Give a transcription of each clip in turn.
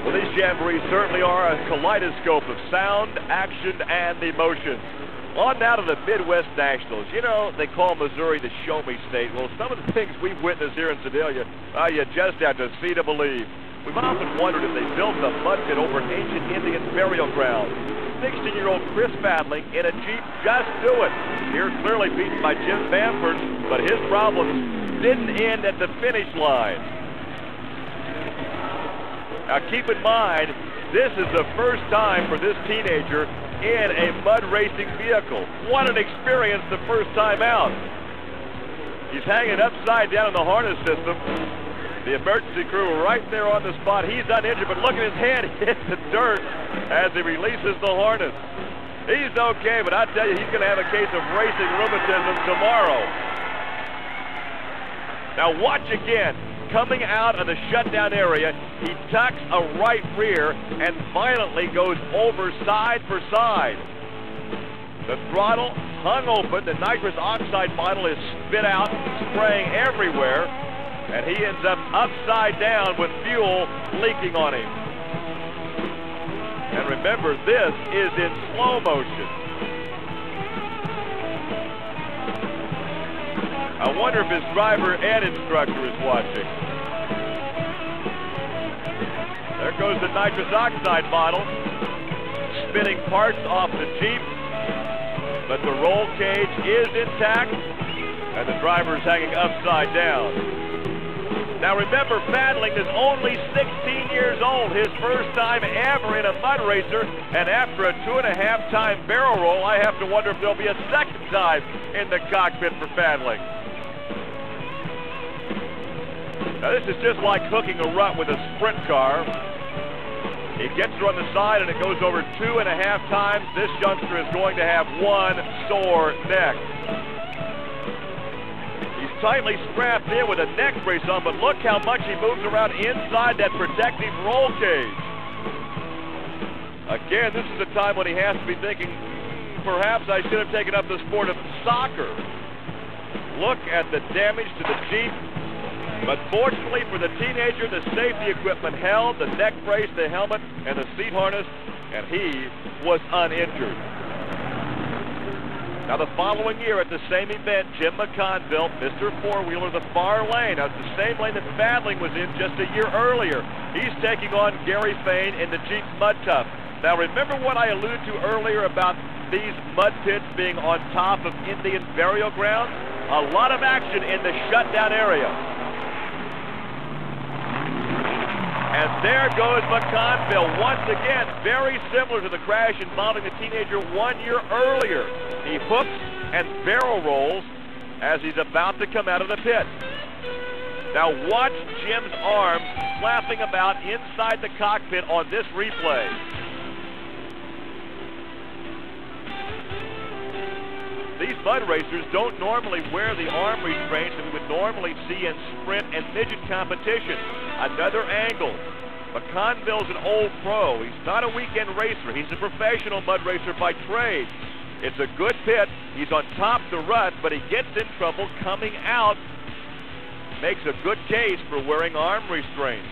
Well, these jamborees certainly are a kaleidoscope of sound, action, and emotion. On now to the Midwest Nationals. You know, they call Missouri the show-me state. Well, some of the things we've witnessed here in Sedalia, you just have to see to believe. We've often wondered if they built a mud pit over an ancient Indian burial ground. 16-year-old Chris Fadling in a Jeep just do it. Here clearly beaten by Jim Bamford, but his problems didn't end at the finish line. Now keep in mind, this is the first time for this teenager in a mud racing vehicle. What an experience the first time out. He's hanging upside down in the harness system. The emergency crew right there on the spot. He's uninjured, but look at his head hit the dirt as he releases the harness. He's okay, but I tell you, he's going to have a case of racing rheumatism tomorrow. Now watch again. Coming out of the shutdown area, he tucks a right rear and violently goes over side for side. The throttle hung open. The nitrous oxide bottle is spit out, spraying everywhere, and he ends up upside down with fuel leaking on him. And remember, this is in slow motion. I wonder if his driver and instructor is watching. There goes the nitrous oxide bottle, spitting parts off the Jeep, but the roll cage is intact, and the driver's hanging upside down. Now remember, Fadling is only 16 years old, his first time ever in a mud racer, and after a 2.5-time barrel roll, I have to wonder if there'll be a second time in the cockpit for Fadling. Now this is just like hooking a rut with a sprint car. He gets her on the side and it goes over 2.5 times. This youngster is going to have one sore neck. He's tightly strapped in with a neck brace on, but look how much he moves around inside that protective roll cage. Again, this is the time when he has to be thinking, perhaps I should have taken up the sport of soccer. Look at the damage to the Jeep. But fortunately for the teenager, the safety equipment held, the neck brace, the helmet, and the seat harness, and he was uninjured. Now the following year at the same event, Jim McConville, Mr. Four-Wheeler, the far lane. Now it's the same lane that Fadling was in just a year earlier. He's taking on Gary Fain in the Jeep Mud Tough. Now remember what I alluded to earlier about these mud pits being on top of Indian burial grounds? A lot of action in the shutdown area. And there goes McConville once again, very similar to the crash involving the teenager 1 year earlier. He hooks and barrel rolls as he's about to come out of the pit. Now watch Jim's arms flapping about inside the cockpit on this replay. These mud racers don't normally wear the arm restraints that we would normally see in sprint and midget competition. Another angle. McConville's an old pro. He's not a weekend racer. He's a professional mud racer by trade. It's a good pit. He's on top of the rut, but he gets in trouble coming out. Makes a good case for wearing arm restraints.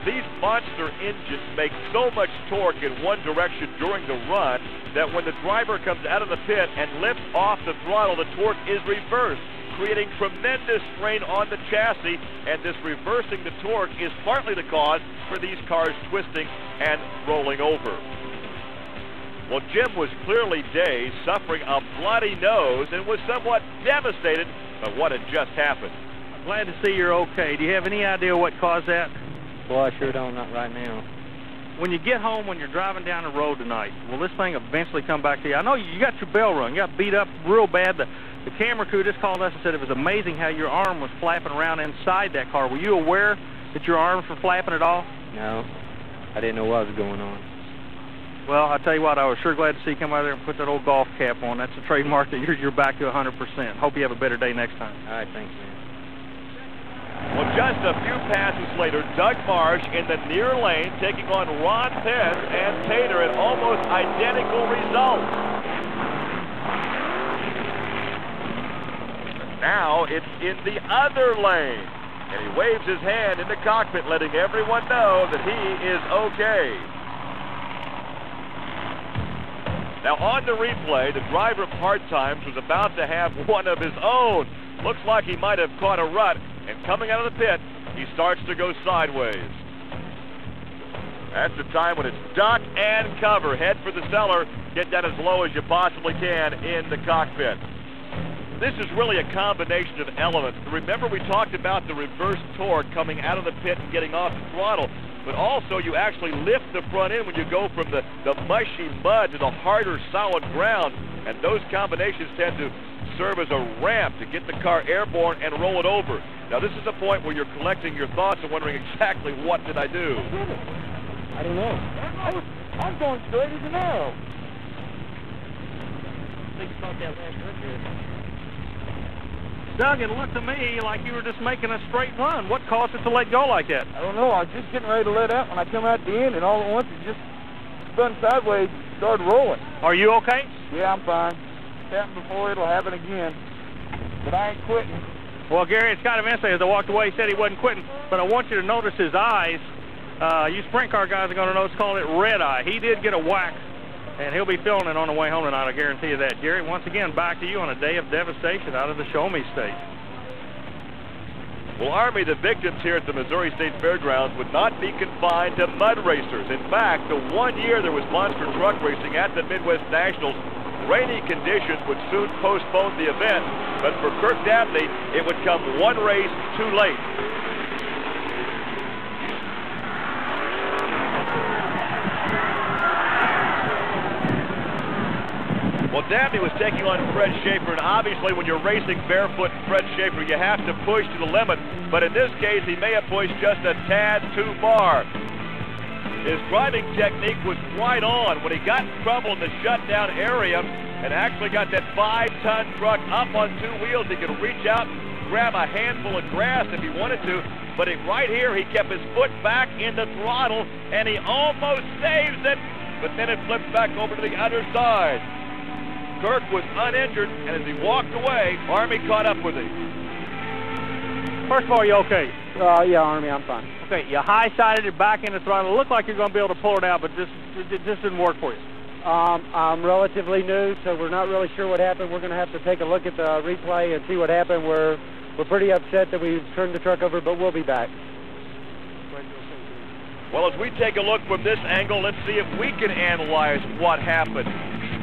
These monster engines make so much torque in one direction during the run that when the driver comes out of the pit and lifts off the throttle, the torque is reversed, creating tremendous strain on the chassis, and this reversing the torque is partly the cause for these cars twisting and rolling over. Well, Jim was clearly dazed, suffering a bloody nose, and was somewhat devastated by what had just happened. I'm glad to see you're okay. Do you have any idea what caused that? Well, I sure don't, not right now. When you get home, when you're driving down the road tonight, will this thing eventually come back to you? I know you got your bell rung. You got beat up real bad. The camera crew just called us and said it was amazing how your arm was flapping around inside that car. Were you aware that your arms were flapping at all? No, I didn't know what was going on. Well, I tell you what, I was sure glad to see you come out there and put that old golf cap on. That's a trademark that you're back to 100%. Hope you have a better day next time. All right, thanks, man. Well, just a few passes later, Doug Marsh in the near lane taking on Ron Pence and Tater at almost identical results. Now it's in the other lane. And he waves his hand in the cockpit, letting everyone know that he is okay. Now on the replay, the driver of Hard Times was about to have one of his own. Looks like he might have caught a rut, and coming out of the pit, he starts to go sideways. That's the time when it's duck and cover. Head for the cellar, get down as low as you possibly can in the cockpit. This is really a combination of elements. Remember, we talked about the reverse torque coming out of the pit and getting off the throttle, but also you actually lift the front end when you go from the mushy mud to the harder, solid ground, and those combinations tend to serve as a ramp to get the car airborne and roll it over. Now, this is the point where you're collecting your thoughts and wondering exactly what did I do. I don't know. I'm going straight as an arrow. Think about that last run here. Doug, it looked to me like you were just making a straight run. What caused it to let go like that? I don't know. I was just getting ready to let out when I come out the end, and all at once it just spun sideways and started rolling. Are you okay? Yeah, I'm fine. It's happened before. It'll happen again. But I ain't quitting. Well, Gary, it's kind of interesting. As I walked away, he said he wasn't quitting, but I want you to notice his eyes. You sprint car guys are going to know it's called it red eye. He did get a whack, and he'll be feeling it on the way home tonight, I guarantee you that. Gary, once again, back to you on a day of devastation out of the Show Me State. Well, Army, the victims here at the Missouri State Fairgrounds would not be confined to mud racers. In fact, the one year there was monster truck racing at the Midwest Nationals, rainy conditions would soon postpone the event, but for Kirk Dabney, it would come one race too late. Well, Dabney was taking on Fred Schaefer, and obviously when you're racing barefoot Fred Schaefer, you have to push to the limit, but in this case, he may have pushed just a tad too far. His driving technique was right on. When he got in trouble in the shutdown area and actually got that 5-ton truck up on two wheels, he could reach out and grab a handful of grass if he wanted to, but right here, he kept his foot back in the throttle, and he almost saves it, but then it flips back over to the other side. Kirk was uninjured, and as he walked away, Army caught up with him. First of all, you okay? Yeah, Army, I'm fine. Okay, you high-sided it back in the throttle. It looked like you're going to be able to pull it out, but it just didn't work for you. I'm relatively new, so we're not really sure what happened. We're going to have to take a look at the replay and see what happened. We're pretty upset that we turned the truck over, but we'll be back. Well, as we take a look from this angle, let's see if we can analyze what happened.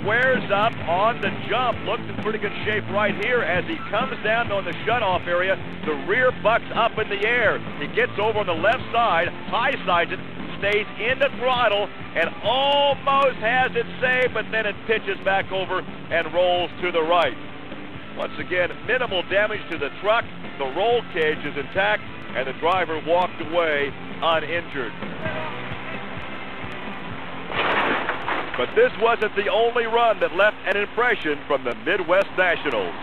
Squares up on the jump, looks in pretty good shape right here. As he comes down on the shutoff area, the rear bucks up in the air. He gets over on the left side, high-sides it, stays in the throttle, and almost has it saved, but then it pitches back over and rolls to the right. Once again, minimal damage to the truck. The roll cage is intact, and the driver walked away uninjured. But this wasn't the only run that left an impression from the Midwest Nationals.